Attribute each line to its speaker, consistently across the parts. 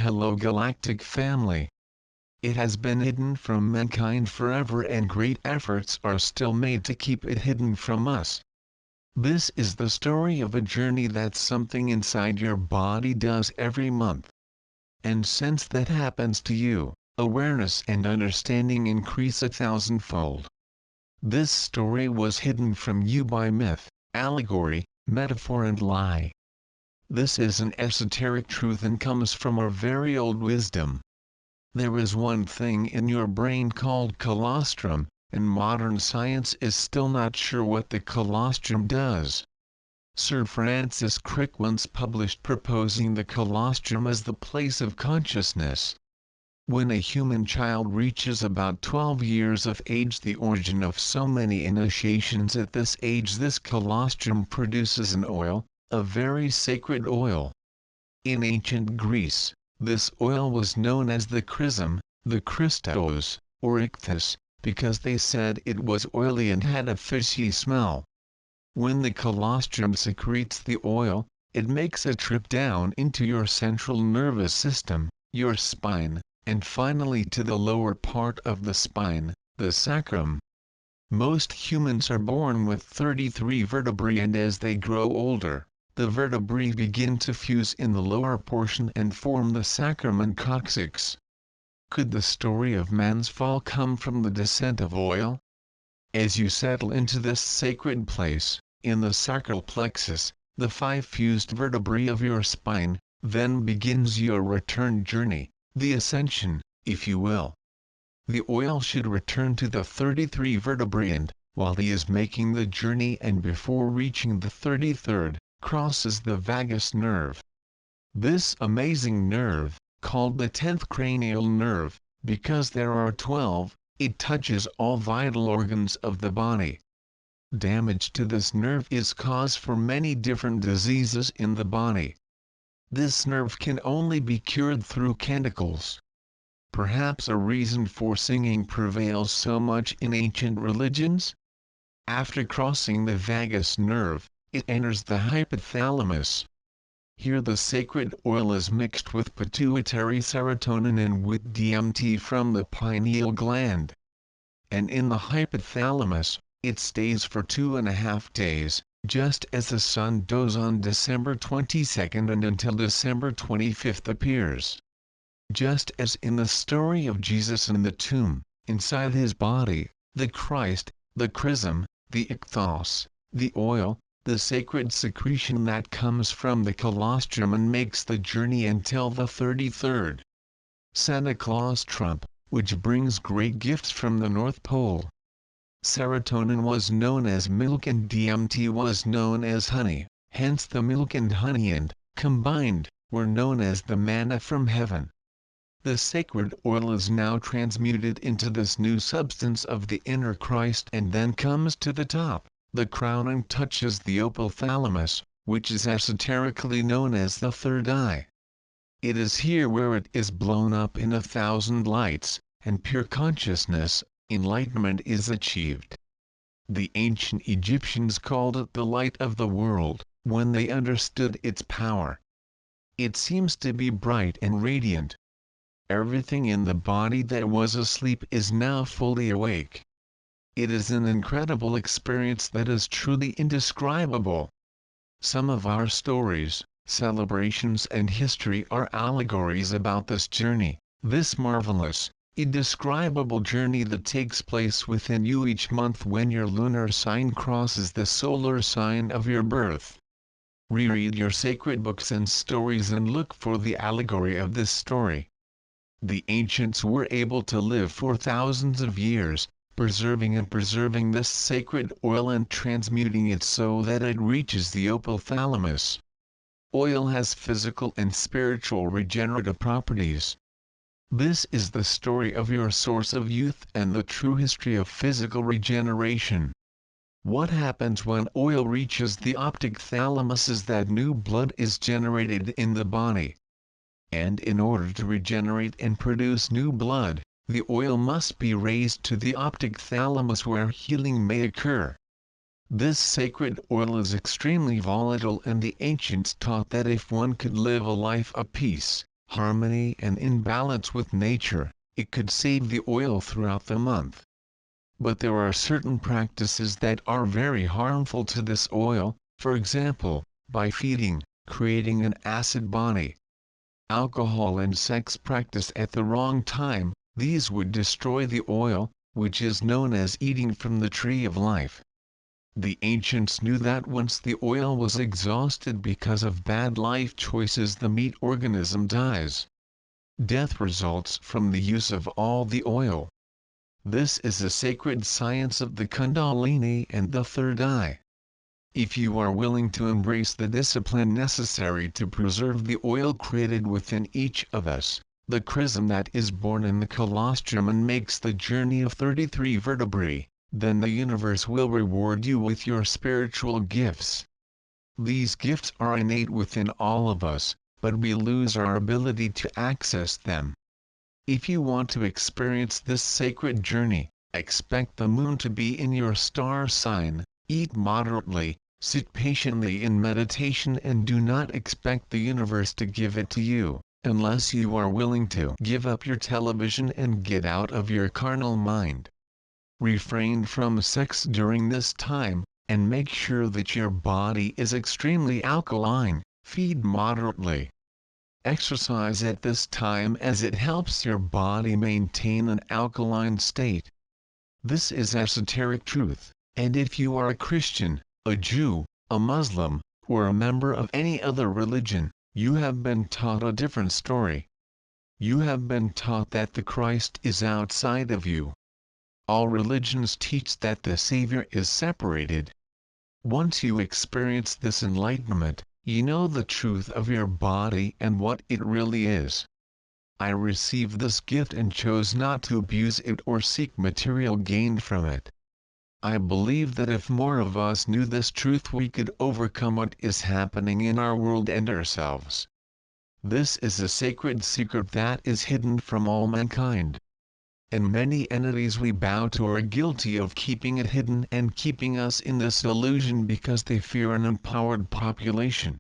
Speaker 1: hello Galactic family. It has been hidden from mankind forever and great efforts are still made to keep it hidden from us. This is the story of a journey that something inside your body does every month. And since that happens to you, awareness and understanding increase 1,000-fold. This story was hidden from you by myth, allegory, metaphor and lie. This is an esoteric truth and comes from our very old wisdom. There is one thing in your brain called colostrum, and modern science is still not sure what the colostrum does. Sir Francis Crick once published proposing the colostrum as the place of consciousness. When a human child reaches about 12 years of age, the origin of so many initiations at this age, this colostrum produces an oil, a very sacred oil. In ancient Greece, this oil was known as the chrism, the Christos, or ichthys, because they said it was oily and had a fishy smell. When the colostrum secretes the oil, it makes a trip down into your central nervous system, your spine, and finally to the lower part of the spine, the sacrum. Most humans are born with 33 vertebrae, and as they grow older, the vertebrae begin to fuse in the lower portion and form the sacrum and coccyx. Could the story of man's fall come from the descent of oil? As you settle into this sacred place, in the sacral plexus, the 5 fused vertebrae of your spine, then begins your return journey, the ascension, if you will. The oil should return to the 33 vertebrae and, while he is making the journey and before reaching the 33rd, crosses the vagus nerve. This amazing nerve, called the 10th cranial nerve, because there are 12, it touches all vital organs of the body. Damage to this nerve is cause for many different diseases in the body. This nerve can only be cured through canticles. Perhaps a reason for singing prevails so much in ancient religions? After crossing the vagus nerve, it enters the hypothalamus. Here the sacred oil is mixed with pituitary serotonin and with DMT from the pineal gland. And in the hypothalamus, it stays for 2.5 days, just as the sun does on December 22nd and until December 25th appears. Just as in the story of Jesus in the tomb, inside his body, the Christ, the chrism, the ichthos, the oil, the sacred secretion that comes from the colostrum and makes the journey until the 33rd. Santa Claus trump, which brings great gifts from the North Pole. Serotonin was known as milk and DMT was known as honey, hence the milk and honey and, combined, were known as the manna from heaven. The sacred oil is now transmuted into this new substance of the inner Christ and then comes to the top, the crown, and touches the opal-thalamus, which is esoterically known as the third eye. It is here where it is blown up in 1,000 lights, and pure consciousness, enlightenment is achieved. The ancient Egyptians called it the light of the world, when they understood its power. It seems to be bright and radiant. Everything in the body that was asleep is now fully awake. It is an incredible experience that is truly indescribable. Some of our stories, celebrations and history are allegories about this journey, this marvelous, indescribable journey that takes place within you each month when your lunar sign crosses the solar sign of your birth. Reread your sacred books and stories and look for the allegory of this story. The ancients were able to live for thousands of years, preserving this sacred oil and transmuting it so that it reaches the opal-thalamus. Oil has physical and spiritual regenerative properties. This is the story of your source of youth and the true history of physical regeneration. What happens when oil reaches the optic thalamus is that new blood is generated in the body. And in order to regenerate and produce new blood, the oil must be raised to the optic thalamus where healing may occur. This sacred oil is extremely volatile, and the ancients taught that if one could live a life of peace, harmony and in balance with nature, it could save the oil throughout the month. But there are certain practices that are very harmful to this oil, for example, by feeding, creating an acid body. Alcohol and sex practice at the wrong time, these would destroy the oil, which is known as eating from the tree of life. The ancients knew that once the oil was exhausted because of bad life choices, the meat organism dies. Death results from the use of all the oil. This is the sacred science of the Kundalini and the third eye. If you are willing to embrace the discipline necessary to preserve the oil created within each of us, the chrism that is born in the colostrum and makes the journey of 33 vertebrae, then the universe will reward you with your spiritual gifts. These gifts are innate within all of us, but we lose our ability to access them. If you want to experience this sacred journey, expect the moon to be in your star sign, eat moderately, sit patiently in meditation, and do not expect the universe to give it to you, unless you are willing to give up your television and get out of your carnal mind. Refrain from sex during this time, and make sure that your body is extremely alkaline. Feed moderately. Exercise at this time as it helps your body maintain an alkaline state. This is esoteric truth, and if you are a Christian, a Jew, a Muslim, or a member of any other religion, you have been taught a different story. You have been taught that the Christ is outside of you. All religions teach that the Savior is separated. Once you experience this enlightenment, you know the truth of your body and what it really is. I received this gift and chose not to abuse it or seek material gain from it. I believe that if more of us knew this truth, we could overcome what is happening in our world and ourselves. This is a sacred secret that is hidden from all mankind. And many entities we bow to are guilty of keeping it hidden and keeping us in this illusion because they fear an empowered population.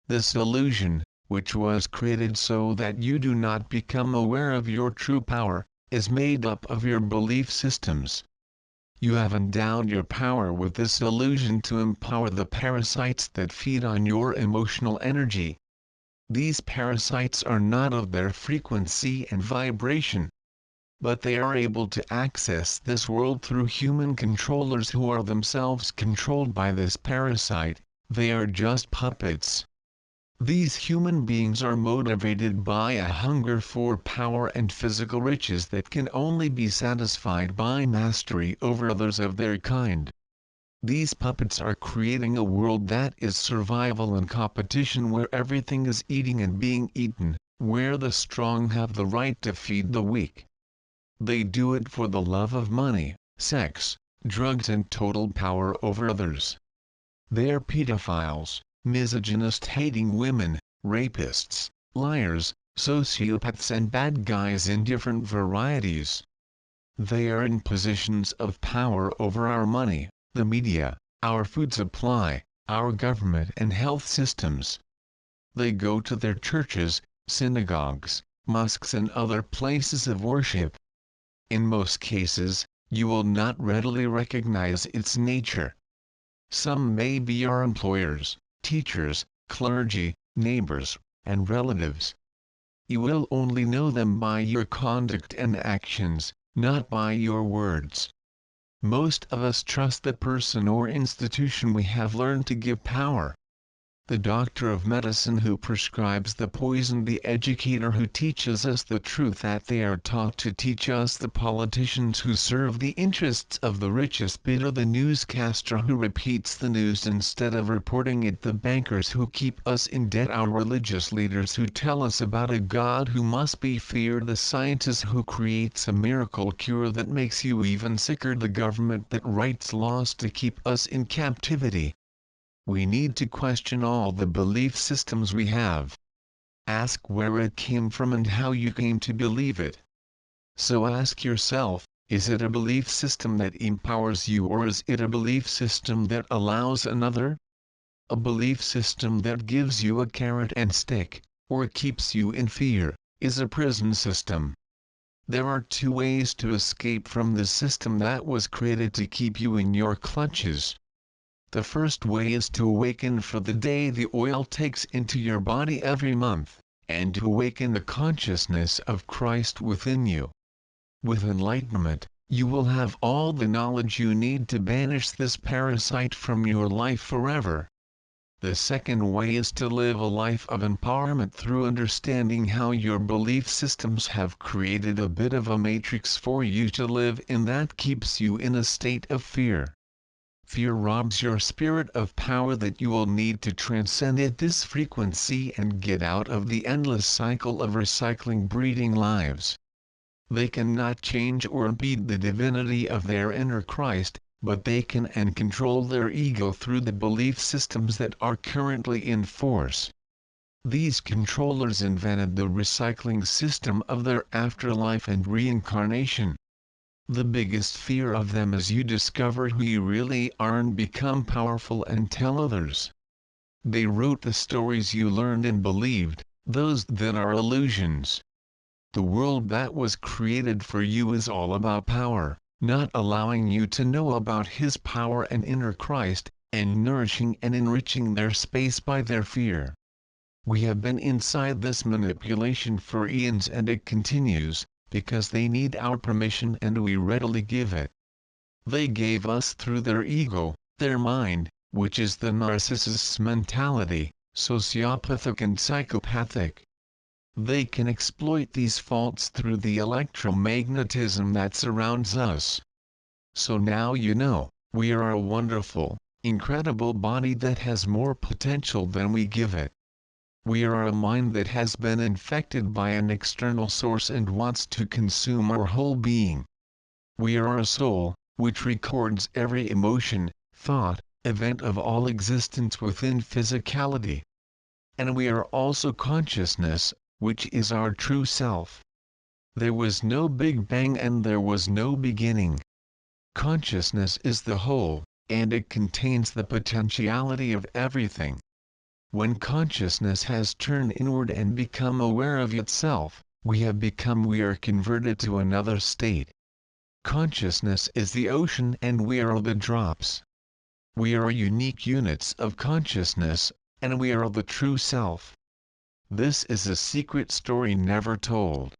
Speaker 1: This illusion, which was created so that you do not become aware of your true power, is made up of your belief systems. You have endowed your power with this illusion to empower the parasites that feed on your emotional energy. These parasites are not of their frequency and vibration, but they are able to access this world through human controllers who are themselves controlled by this parasite. They are just puppets. These human beings are motivated by a hunger for power and physical riches that can only be satisfied by mastery over others of their kind. These puppets are creating a world that is survival and competition, where everything is eating and being eaten, where the strong have the right to feed the weak. They do it for the love of money, sex, drugs, and total power over others. They are pedophiles, misogynist-hating women, rapists, liars, sociopaths, and bad guys in different varieties. They are in positions of power over our money, the media, our food supply, our government and health systems. They go to their churches, synagogues, mosques, and other places of worship. In most cases, you will not readily recognize its nature. Some may be our employers, teachers, clergy, neighbors, and relatives. You will only know them by your conduct and actions, not by your words. Most of us trust the person or institution we have learned to give power. The doctor of medicine who prescribes the poison, the educator who teaches us the truth that they are taught to teach us, the politicians who serve the interests of the richest bidder, the newscaster who repeats the news instead of reporting it, the bankers who keep us in debt, our religious leaders who tell us about a God who must be feared, the scientist who creates a miracle cure that makes you even sicker, the government that writes laws to keep us in captivity. We need to question all the belief systems we have. Ask where it came from and how you came to believe it. So ask yourself, is it a belief system that empowers you, or is it a belief system that allows another? A belief system that gives you a carrot and stick, or keeps you in fear, is a prison system. There are two ways to escape from the system that was created to keep you in your clutches. The first way is to awaken for the day the oil takes into your body every month, and to awaken the consciousness of Christ within you. With enlightenment, you will have all the knowledge you need to banish this parasite from your life forever. The second way is to live a life of empowerment through understanding how your belief systems have created a bit of a matrix for you to live in that keeps you in a state of fear. Fear robs your spirit of power that you will need to transcend this frequency and get out of the endless cycle of recycling breeding lives. They cannot change or impede the divinity of their inner Christ, but they can and control their ego through the belief systems that are currently in force. These controllers invented the recycling system of their afterlife and reincarnation. The biggest fear of them is you discover who you really are and become powerful and tell others. They wrote the stories you learned and believed, those that are illusions. The world that was created for you is all about power, not allowing you to know about His power and inner Christ, and nourishing and enriching their space by their fear. We have been inside this manipulation for eons and it continues, because they need our permission and we readily give it. They gave us through their ego, their mind, which is the narcissist's mentality, sociopathic and psychopathic. They can exploit these faults through the electromagnetism that surrounds us. So now you know, we are a wonderful, incredible body that has more potential than we give it. We are a mind that has been infected by an external source and wants to consume our whole being. We are a soul, which records every emotion, thought, event of all existence within physicality. And we are also consciousness, which is our true self. There was no Big Bang and there was no beginning. Consciousness is the whole, and it contains the potentiality of everything. When consciousness has turned inward and become aware of itself, we are converted to another state. Consciousness is the ocean and we are the drops. We are unique units of consciousness, and we are the true self. This is a secret story never told.